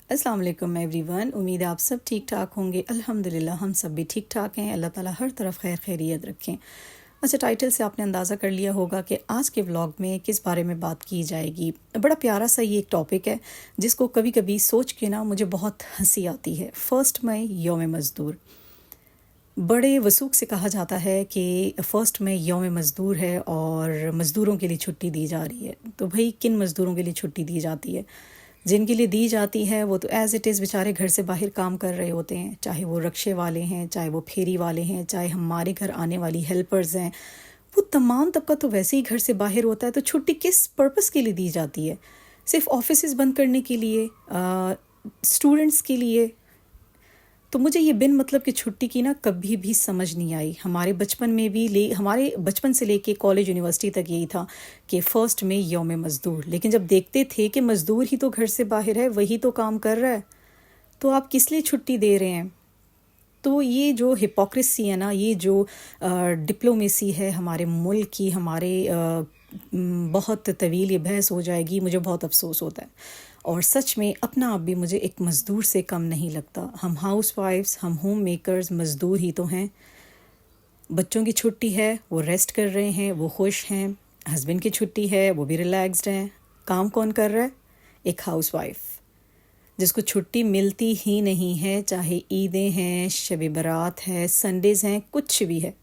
अस्सलाम वालेकुम एवरीवन। उम्मीद है आप सब ठीक ठाक होंगे। अल्हम्दुलिल्लाह हम सब भी ठीक ठाक हैं। अल्लाह ताला हर तरफ खैर खैरियत रखें। अच्छा, टाइटल से आपने अंदाज़ा कर लिया होगा कि आज के व्लॉग में किस बारे में बात की जाएगी। बड़ा प्यारा सा ये एक टॉपिक है जिसको कभी कभी सोच के ना मुझे बहुत हंसी आती है। 1 मई यौम मज़दूर। बड़े वसूख से कहा जाता है कि 1 मई यौम मज़दूर है और मज़दूरों के लिए छुट्टी दी जा रही है। तो भाई किन मज़दूरों के लिए छुट्टी दी जाती है? जिनके लिए दी जाती है वो तो एज़ इट इज़ बेचारे घर से बाहर काम कर रहे होते हैं, चाहे वो रक्शे वाले हैं, चाहे वो फेरी वाले हैं, चाहे हमारे घर आने वाली हेल्पर्स हैं। वो तमाम तबका तो वैसे ही घर से बाहर होता है। तो छुट्टी किस पर्पस के लिए दी जाती है? सिर्फ ऑफिसेज बंद करने के लिए, स्टूडेंट्स के लिए? तो मुझे ये बिन मतलब की छुट्टी की ना कभी भी समझ नहीं आई। हमारे बचपन से लेके कॉलेज यूनिवर्सिटी तक यही था कि 1 मई यौम मज़दूर। लेकिन जब देखते थे कि मज़दूर ही तो घर से बाहर है, वही तो काम कर रहा है, तो आप किस लिए छुट्टी दे रहे हैं? तो ये जो हिपोक्रेसी है ना, ये जो डिप्लोमेसी है हमारे मुल्क की, बहुत तवील ये बहस हो जाएगी। मुझे बहुत अफसोस होता है और सच में अपना आप भी मुझे एक मज़दूर से कम नहीं लगता। हम हाउस वाइफ्स, हम होम मेकर्स मज़दूर ही तो हैं। बच्चों की छुट्टी है, वो रेस्ट कर रहे हैं, वो खुश हैं। हस्बैंड की छुट्टी है, वो भी रिलैक्स्ड हैं। काम कौन कर रहा है? एक हाउस वाइफ जिसको छुट्टी मिलती ही नहीं है, चाहे ईदें हैं, शब बारात है, संडेज़ हैं, कुछ भी है।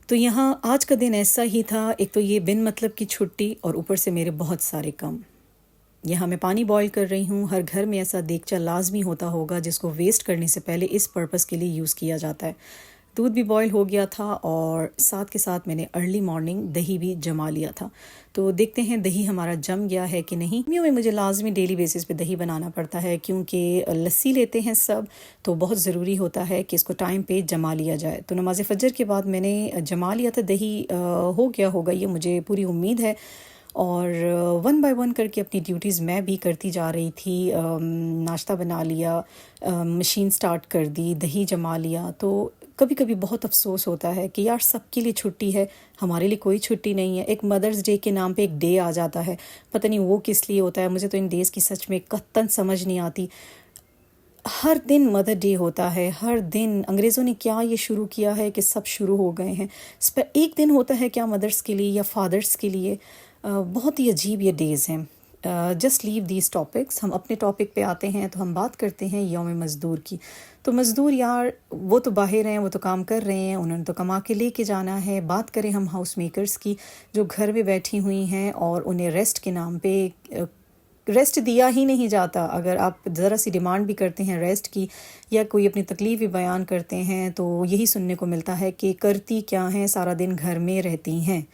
तो यहाँ आज का दिन ऐसा ही था। एक तो ये बिन मतलब की छुट्टी और ऊपर से मेरे बहुत सारे काम। यहाँ मैं पानी बॉईल कर रही हूँ। हर घर में ऐसा देगचा लाजमी होता होगा जिसको वेस्ट करने से पहले इस पर्पस के लिए यूज़ किया जाता है। दूध भी बॉईल हो गया था और साथ के साथ मैंने अर्ली मॉर्निंग दही भी जमा लिया था। तो देखते हैं दही हमारा जम गया है कि नहीं। गर्मियों में मुझे लाजमी डेली बेसिस पे दही बनाना पड़ता है क्योंकि लस्सी लेते हैं सब, तो बहुत ज़रूरी होता है कि इसको टाइम पे जमा लिया जाए। तो नमाज फ़जर के बाद मैंने जमा लिया था दही। हो गया होगा ये, मुझे पूरी उम्मीद है। और वन बाय वन करके अपनी ड्यूटीज़ मैं भी करती जा रही थी। नाश्ता बना लिया, मशीन स्टार्ट कर दी, दही जमा लिया। तो कभी कभी बहुत अफसोस होता है कि यार सबके लिए छुट्टी है, हमारे लिए कोई छुट्टी नहीं है। एक मदर्स डे के नाम पे एक डे आ जाता है, पता नहीं वो किस लिए होता है। मुझे तो इन डेज़ की सच में कत्तन समझ नहीं आती। हर दिन मदर डे होता है, हर दिन। अंग्रेज़ों ने क्या ये शुरू किया है कि सब शुरू हो गए हैं। इस पर एक दिन होता है क्या मदर्स के लिए या फादर्स के लिए? बहुत ही अजीब ये डेज़ हैं। Just leave these topics. हम अपने टॉपिक पे आते हैं। तो हम बात करते हैं यौम मज़दूर की। तो मज़दूर यार वो तो बाहर हैं, वो तो काम कर रहे हैं, उन्होंने तो कमा के लेके जाना है। बात करें हम हाउस मेकर्स की जो घर में बैठी हुई हैं और उन्हें रेस्ट के नाम पे रेस्ट दिया ही नहीं जाता। अगर आप ज़रा सी डिमांड भी करते हैं रेस्ट की या कोई अपनी तकलीफ़ भी बयान करते हैं तो यही सुनने को मिलता है कि करती क्या हैं, सारा दिन घर में रहती हैं।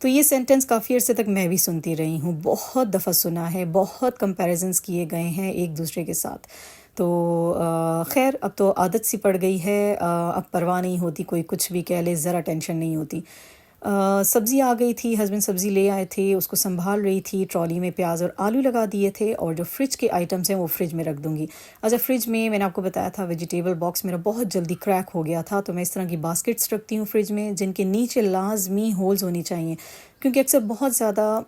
तो ये सेंटेंस काफ़ी अर्से तक मैं भी सुनती रही हूँ, बहुत दफ़ा सुना है, बहुत कंपैरिजन्स किए गए हैं एक दूसरे के साथ। तो खैर अब तो आदत सी पड़ गई है। अब परवाह नहीं होती, कोई कुछ भी कह ले, ज़रा टेंशन नहीं होती। सब्ज़ी आ गई थी, हस्बैंड सब्ज़ी ले आए थे, उसको संभाल रही थी। ट्रॉली में प्याज और आलू लगा दिए थे और जो फ्रिज के आइटम्स हैं वो फ्रिज में रख दूँगी। अच्छा, फ्रिज में मैंने आपको बताया था वेजिटेबल बॉक्स मेरा बहुत जल्दी क्रैक हो गया था, तो मैं इस तरह की बास्केट्स रखती हूँ फ्रिज में जिनके नीचे लाजमी होल्स होनी चाहिए, क्योंकि अक्सर बहुत ज़्यादा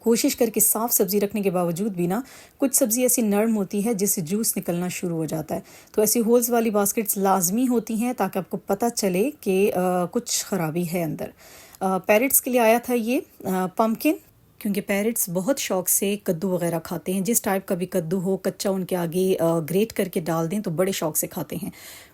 कोशिश करके साफ़ सब्ज़ी रखने के बावजूद भी ना कुछ सब्ज़ी ऐसी नरम होती है जिससे जूस निकलना शुरू हो जाता है। तो ऐसी होल्स वाली बास्केट्स लाजमी होती हैं ताकि आपको पता चले कि कुछ ख़राबी है अंदर। पैरट्स के लिए आया था ये पम्पकिन, क्योंकि पैरट्स बहुत शौक़ से कद्दू वगैरह खाते हैं। जिस टाइप का भी कद्दू हो, कच्चा उनके आगे ग्रेट करके डाल दें तो बड़े शौक़ से खाते हैं।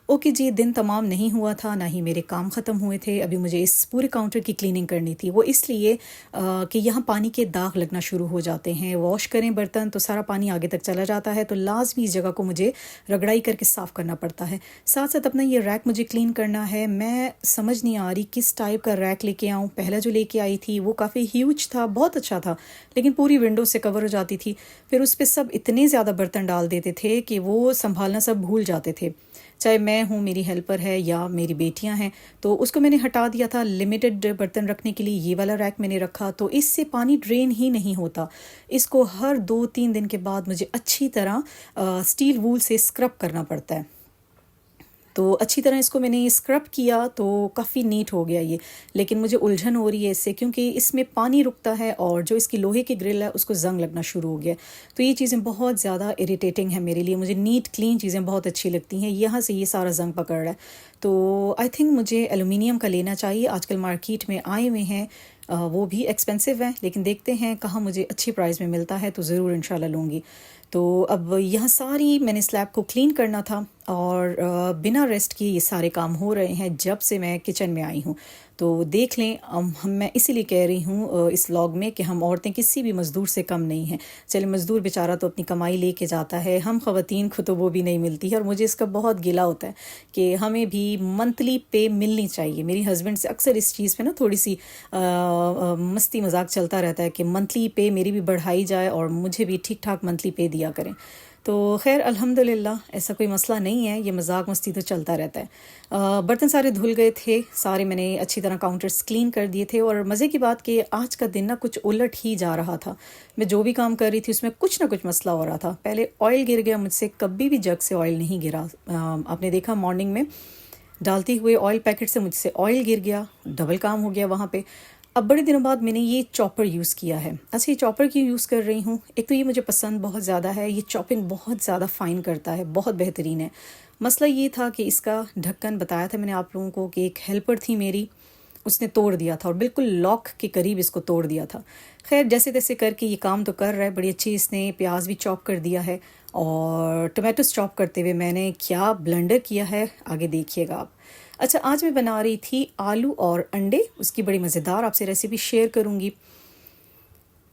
ओके जी, दिन तमाम नहीं हुआ था, ना ही मेरे काम ख़त्म हुए थे। अभी मुझे इस पूरे काउंटर की क्लीनिंग करनी थी। वो इसलिए कि यहाँ पानी के दाग लगना शुरू हो जाते हैं। वॉश करें बर्तन तो सारा पानी आगे तक चला जाता है, तो लाजमी इस जगह को मुझे रगड़ाई करके साफ़ करना पड़ता है। साथ साथ अपना ये रैक मुझे क्लीन करना है। मैं समझ नहीं आ रही किस टाइप का रैक लेके आऊँ। पहला जो लेके आई थी वो काफ़ी ह्यूज था, बहुत अच्छा था, लेकिन पूरी विंडो से कवर हो जाती थी। फिर उस पर सब इतने ज़्यादा बर्तन डाल देते थे कि वो संभालना सब भूल जाते थे, चाहे मैं हूँ, मेरी हेल्पर है या मेरी बेटियां हैं। तो उसको मैंने हटा दिया था। लिमिटेड बर्तन रखने के लिए ये वाला रैक मैंने रखा, तो इससे पानी ड्रेन ही नहीं होता। इसको हर 2-3 दिन के बाद मुझे अच्छी तरह स्टील वूल से स्क्रब करना पड़ता है। तो अच्छी तरह इसको मैंने स्क्रब किया तो काफ़ी नीट हो गया ये। लेकिन मुझे उलझन हो रही है इससे, क्योंकि इसमें पानी रुकता है और जो इसकी लोहे की ग्रिल है उसको जंग लगना शुरू हो गया। तो ये चीज़ें बहुत ज़्यादा इरिटेटिंग है मेरे लिए। मुझे नीट क्लीन चीज़ें बहुत अच्छी लगती हैं, यहाँ से ये सारा जंग पकड़ रहा है। तो आई थिंक मुझे एलुमिनियम का लेना चाहिए। आजकल मार्केट में आए हुए हैं, वो भी एक्सपेंसिव हैं, लेकिन देखते हैं कहाँ मुझे अच्छी प्राइस में मिलता है तो ज़रूर इंशाल्लाह लूँगी। तो अब यहाँ सारी मैंने स्लैब को क्लीन करना था और बिना रेस्ट किए ये सारे काम हो रहे हैं जब से मैं किचन में आई हूँ। तो देख लें, मैं इसीलिए कह रही हूँ इस व्लॉग में कि हम औरतें किसी भी मज़दूर से कम नहीं हैं। चले, मज़दूर बेचारा तो अपनी कमाई लेके जाता है, हम ख़वातीन को तो वो भी नहीं मिलती है और मुझे इसका बहुत गिला होता है कि हमें भी मंथली पे मिलनी चाहिए। मेरी हस्बैंड से अक्सर इस चीज़ पे ना थोड़ी सी मस्ती मजाक चलता रहता है कि मंथली पे मेरी भी बढ़ाई जाए और मुझे भी ठीक ठाक मंथली पे दिया करें। तो खैर अल्हम्दुलिल्लाह ऐसा कोई मसला नहीं है, ये मजाक मस्ती तो चलता रहता है। बर्तन सारे धुल गए थे, सारे मैंने अच्छी तरह काउंटर्स क्लीन कर दिए थे। और मज़े की बात कि आज का दिन ना कुछ उलट ही जा रहा था। मैं जो भी काम कर रही थी उसमें कुछ ना कुछ मसला हो रहा था। पहले ऑयल गिर गया मुझसे, कभी भी जग से ऑयल नहीं गिरा। आपने देखा मॉर्निंग में डालते हुए ऑयल पैकेट से मुझसे ऑयल गिर गया, डबल काम हो गया वहाँ पे। अब बड़े दिनों बाद मैंने ये चॉपर यूज़ किया है। अच्छा, ये चॉपर क्यों यूज़ कर रही हूँ? एक तो ये मुझे पसंद बहुत ज़्यादा है, ये चॉपिंग बहुत ज़्यादा फ़ाइन करता है, बहुत बेहतरीन है। मसला ये था कि इसका ढक्कन बताया था मैंने आप लोगों को कि एक हेल्पर थी मेरी, उसने तोड़ दिया था और बिल्कुल लॉक के करीब इसको तोड़ दिया था। खैर जैसे तैसे करके ये काम तो कर रहा है, बड़ी अच्छी। इसने प्याज भी चॉप कर दिया है और टमाटोस चॉप करते हुए मैंने क्या ब्लेंडर किया है आगे देखिएगा आप। अच्छा, आज मैं बना रही थी आलू और अंडे, उसकी बड़ी मज़ेदार आपसे रेसिपी शेयर करूँगी।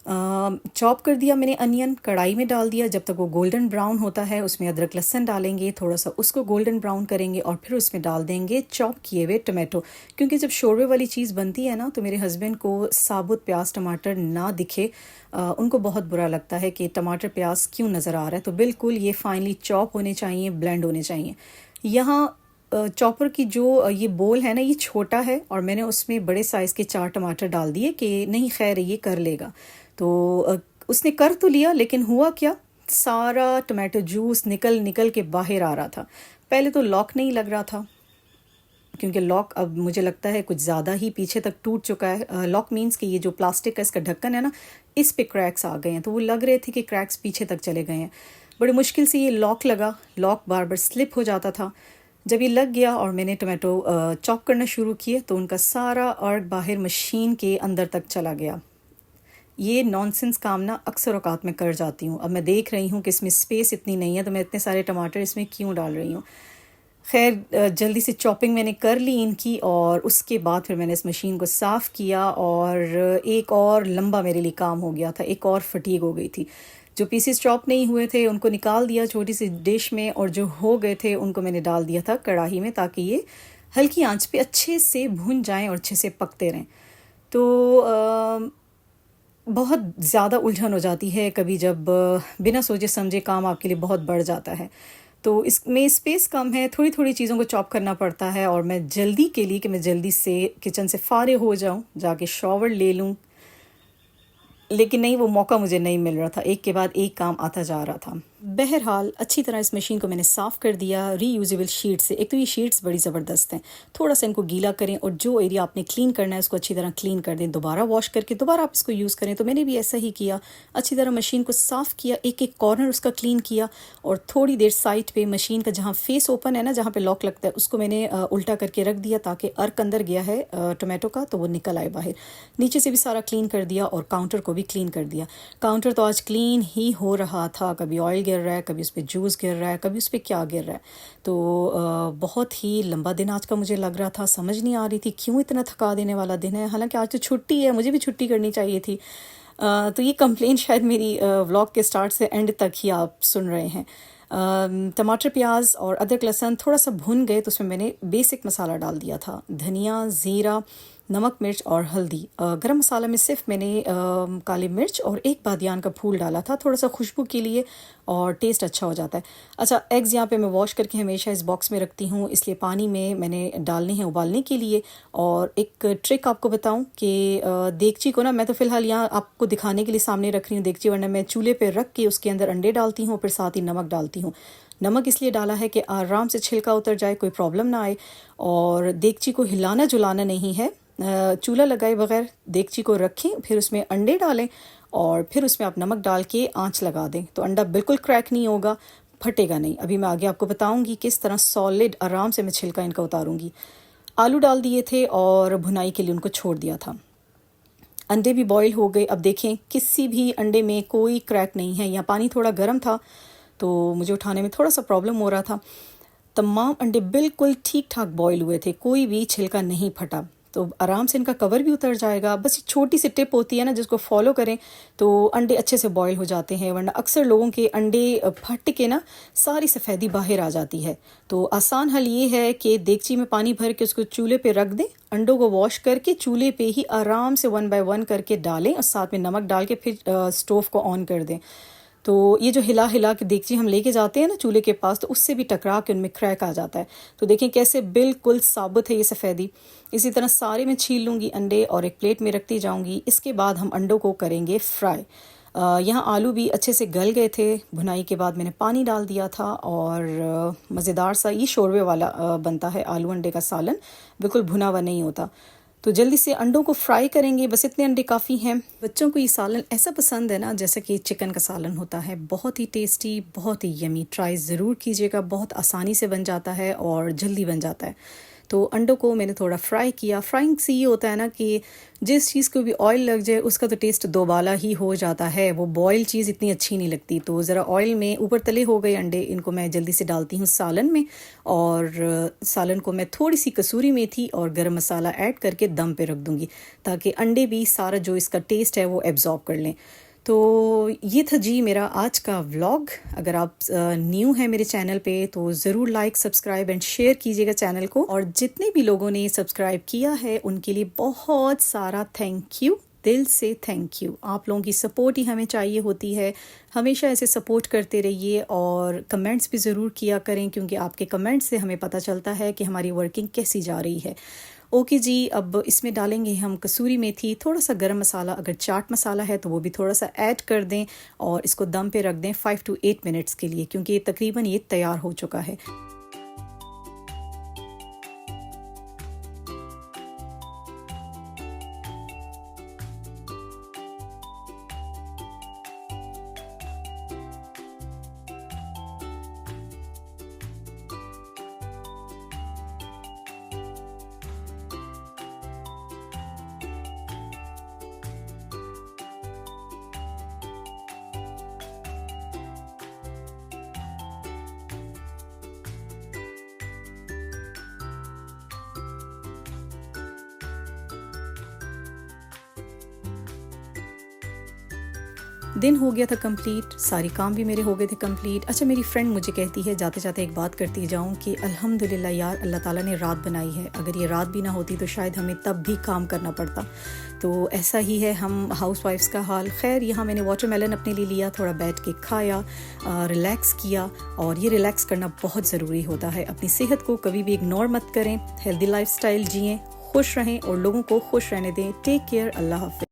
चॉप कर दिया मैंने अनियन, कढ़ाई में डाल दिया। जब तक वो गोल्डन ब्राउन होता है उसमें अदरक लहसुन डालेंगे, थोड़ा सा उसको गोल्डन ब्राउन करेंगे और फिर उसमें डाल देंगे चॉप किए हुए टमाटो। क्योंकि जब शोरबे वाली चीज़ बनती है ना तो मेरे हस्बैंड को साबुत प्याज टमाटर ना दिखे, उनको बहुत बुरा लगता है कि टमाटर प्याज क्यों नज़र आ रहा है। तो बिल्कुल ये फाइनली चॉप होने चाहिए, ब्लेंड होने चाहिए। यहाँ चॉपर की जो ये बोल है ना ये छोटा है और मैंने उसमें बड़े साइज़ के 4 टमाटर डाल दिए कि नहीं खैर ये कर लेगा। तो उसने कर तो लिया, लेकिन हुआ क्या, सारा टमाटो जूस निकल निकल के बाहर आ रहा था। पहले तो लॉक नहीं लग रहा था, क्योंकि लॉक अब मुझे लगता है कुछ ज़्यादा ही पीछे तक टूट चुका है। लॉक मीन्स कि ये जो प्लास्टिक का इसका ढक्कन है ना, इस पे क्रैक्स आ गए हैं। तो वो लग रहे थे कि क्रैक्स पीछे तक चले गए हैं। बड़ी मुश्किल से ये लॉक लगा, लॉक बार बार स्लिप हो जाता था। जब ये लग गया और मैंने टमाटो चॉप करना शुरू किए तो उनका सारा अर्क बाहर मशीन के अंदर तक चला गया। ये नॉनसेंस काम ना अक्सर औकात में कर जाती हूँ। अब मैं देख रही हूँ कि इसमें स्पेस इतनी नहीं है तो मैं इतने सारे टमाटर इसमें क्यों डाल रही हूँ। खैर जल्दी से चॉपिंग मैंने कर ली इनकी और उसके बाद फिर मैंने इस मशीन को साफ़ किया और एक और लंबा मेरे लिए काम हो गया था, एक और फटीग हो गई थी। जो पीसेस चॉप नहीं हुए थे उनको निकाल दिया छोटी सी डिश में और जो हो गए थे उनको मैंने डाल दिया था कढ़ाई में, ताकि ये हल्की आंच पे अच्छे से भुन जाएं और अच्छे से पकते रहें। तो बहुत ज़्यादा उलझन हो जाती है कभी जब बिना सोचे समझे काम आपके लिए बहुत बढ़ जाता है। तो इसमें स्पेस कम है, थोड़ी थोड़ी चीज़ों को चॉप करना पड़ता है और मैं जल्दी के लिए कि मैं जल्दी से किचन से फारिग हो जाऊं, जाके शॉवर ले लूं, लेकिन नहीं, वो मौका मुझे नहीं मिल रहा था। एक के बाद एक काम आता जा रहा था। बहरहाल अच्छी तरह इस मशीन को मैंने साफ़ कर दिया रीयूजेबल शीट से। एक तो ये शीट्स बड़ी ज़बरदस्त हैं, थोड़ा सा इनको गीला करें और जो एरिया आपने क्लीन करना है उसको अच्छी तरह क्लीन कर दें, दोबारा वॉश करके दोबारा आप इसको यूज़ करें। तो मैंने भी ऐसा ही किया, अच्छी तरह मशीन को साफ़ किया, एक एक कॉर्नर उसका क्लीन किया और थोड़ी देर साइड पे मशीन का जहाँ फेस ओपन है ना, जहाँ पे लॉक लगता है, उसको मैंने उल्टा करके रख दिया ताकि अर्क अंदर गया है टोमेटो का तो वो निकल आए बाहर। नीचे से भी सारा क्लीन कर दिया और काउंटर को भी क्लीन कर दिया। काउंटर तो आज क्लीन ही हो रहा था, कभी ऑयल गिर रहा है, कभी उस पर जूस गिर रहा है, कभी उस पर क्या गिर रहा है। तो बहुत ही लंबा दिन आज का मुझे लग रहा था, समझ नहीं आ रही थी क्यों इतना थका देने वाला दिन है। हालांकि आज तो छुट्टी है, मुझे भी छुट्टी करनी चाहिए थी। तो ये कंप्लेंट शायद मेरी व्लॉग के स्टार्ट से एंड तक ही आप सुन रहे हैं। टमाटर प्याज और अदरक लहसुन थोड़ा सा भुन गए तो उसमें मैंने बेसिक मसाला डाल दिया था, धनिया ज़ीरा नमक, मिर्च और हल्दी। गरम मसाला में सिर्फ मैंने काली मिर्च और एक बादियान का फूल डाला था, थोड़ा सा खुशबू के लिए, और टेस्ट अच्छा हो जाता है। अच्छा, एग्ज़ यहाँ पे मैं वॉश करके हमेशा इस बॉक्स में रखती हूँ, इसलिए पानी में मैंने डालने हैं उबालने के लिए। और एक ट्रिक आपको बताऊँ कि देगची को ना, मैं तो फ़िलहाल यहाँ आपको दिखाने के लिए सामने रख रही हूँ देगची, वरना मैं चूल्हे पर रख के उसके अंदर अंडे डालती हूँ, फिर साथ ही नमक डालती हूँ। नमक इसलिए डाला है कि आराम से छिलका उतर जाए, कोई प्रॉब्लम ना आए। और देगची को हिलाना जुलाना नहीं है, चूल्हा लगाए बगैर देगची को रखें, फिर उसमें अंडे डालें और फिर उसमें आप नमक डाल के आंच लगा दें, तो अंडा बिल्कुल क्रैक नहीं होगा, फटेगा नहीं। अभी मैं आगे आपको बताऊंगी किस तरह सॉलिड आराम से मैं छिलका इनका उतारूंगी। आलू डाल दिए थे और भुनाई के लिए उनको छोड़ दिया था। अंडे भी बॉईल हो गए। अब देखें, किसी भी अंडे में कोई क्रैक नहीं है। यहाँ पानी थोड़ा गर्म था तो मुझे उठाने में थोड़ा सा प्रॉब्लम हो रहा था। तमाम अंडे बिल्कुल ठीक ठाक बॉईल हुए थे, कोई भी छिलका नहीं फटा, तो आराम से इनका कवर भी उतर जाएगा। बस छोटी सी टिप होती है ना, जिसको फॉलो करें तो अंडे अच्छे से बॉईल हो जाते हैं, वरना अक्सर लोगों के अंडे फट के ना सारी सफ़ेदी बाहर आ जाती है। तो आसान हल ये है कि देगची में पानी भर के उसको चूल्हे पे रख दें, अंडों को वॉश करके चूल्हे पे ही आराम से 1 बाय 1 करके डालें और साथ में नमक डाल के फिर स्टोव को ऑन कर दें। तो ये जो हिला हिला के देगची हम लेके जाते हैं ना चूल्हे के पास, तो उससे भी टकरा के उनमें क्रैक आ जाता है। तो देखें कैसे बिल्कुल साबुत है ये सफ़ेदी। इसी तरह सारे मैं छील लूँगी अंडे और एक प्लेट में रखती जाऊँगी। इसके बाद हम अंडों को करेंगे फ्राई। यहाँ आलू भी अच्छे से गल गए थे। भुनाई के बाद मैंने पानी डाल दिया था और मज़ेदार सा ये शोरबे वाला बनता है आलू अंडे का सालन, बिल्कुल भुना हुआ नहीं होता। तो जल्दी से अंडों को फ्राई करेंगे, बस इतने अंडे काफ़ी हैं। बच्चों को ये सालन ऐसा पसंद है ना, जैसे कि चिकन का सालन होता है, बहुत ही टेस्टी, बहुत ही यमी। ट्राई ज़रूर कीजिएगा, बहुत आसानी से बन जाता है और जल्दी बन जाता है। तो अंडों को मैंने थोड़ा फ्राई किया। फ्राइंग से ये होता है ना कि जिस चीज़ को भी ऑयल लग जाए उसका तो टेस्ट दोबाला ही हो जाता है, वो बॉयल चीज़ इतनी अच्छी नहीं लगती। तो ज़रा ऑयल में ऊपर तले हो गए अंडे, इनको मैं जल्दी से डालती हूँ सालन में, और सालन को मैं थोड़ी सी कसूरी मेथी और गरम मसाला ऐड करके दम पे रख दूँगी, ताकि अंडे भी सारा जो इसका टेस्ट है वो एब्जॉर्ब कर लें। तो ये था जी मेरा आज का व्लॉग। अगर आप न्यू हैं मेरे चैनल पे तो ज़रूर लाइक, सब्सक्राइब एंड शेयर कीजिएगा चैनल को। और जितने भी लोगों ने सब्सक्राइब किया है उनके लिए बहुत सारा थैंक यू, दिल से थैंक यू। आप लोगों की सपोर्ट ही हमें चाहिए होती है, हमेशा ऐसे सपोर्ट करते रहिए और कमेंट्स भी ज़रूर किया करें, क्योंकि आपके कमेंट्स से हमें पता चलता है कि हमारी वर्किंग कैसी जा रही है। ओके जी, अब इसमें डालेंगे हम कसूरी मेथी, थोड़ा सा गरम मसाला, अगर चाट मसाला है तो वो भी थोड़ा सा ऐड कर दें और इसको दम पे रख दें 5 to 8 मिनट्स के लिए, क्योंकि तकरीबन ये तैयार हो चुका है। दिन हो गया था कंप्लीट, सारी काम भी मेरे हो गए थे कंप्लीट। अच्छा, मेरी फ्रेंड मुझे कहती है जाते जाते एक बात करती जाऊँ कि अल्हम्दुलिल्लाह यार, अल्लाह ताला ने रात बनाई है, अगर ये रात भी ना होती तो शायद हमें तब भी काम करना पड़ता। तो ऐसा ही है हम हाउसवाइफ्स का हाल। खैर, यहाँ मैंने वाटरमेलन अपने लिए लिया, थोड़ा बैठ के खाया, रिलैक्स किया, और ये रिलैक्स करना बहुत ज़रूरी होता है। अपनी सेहत को कभी भी इग्नोर मत करें, हेल्दी लाइफस्टाइल जिएं, खुश रहें और लोगों को खुश रहने दें। टेक केयर, अल्लाह हाफ़िज़।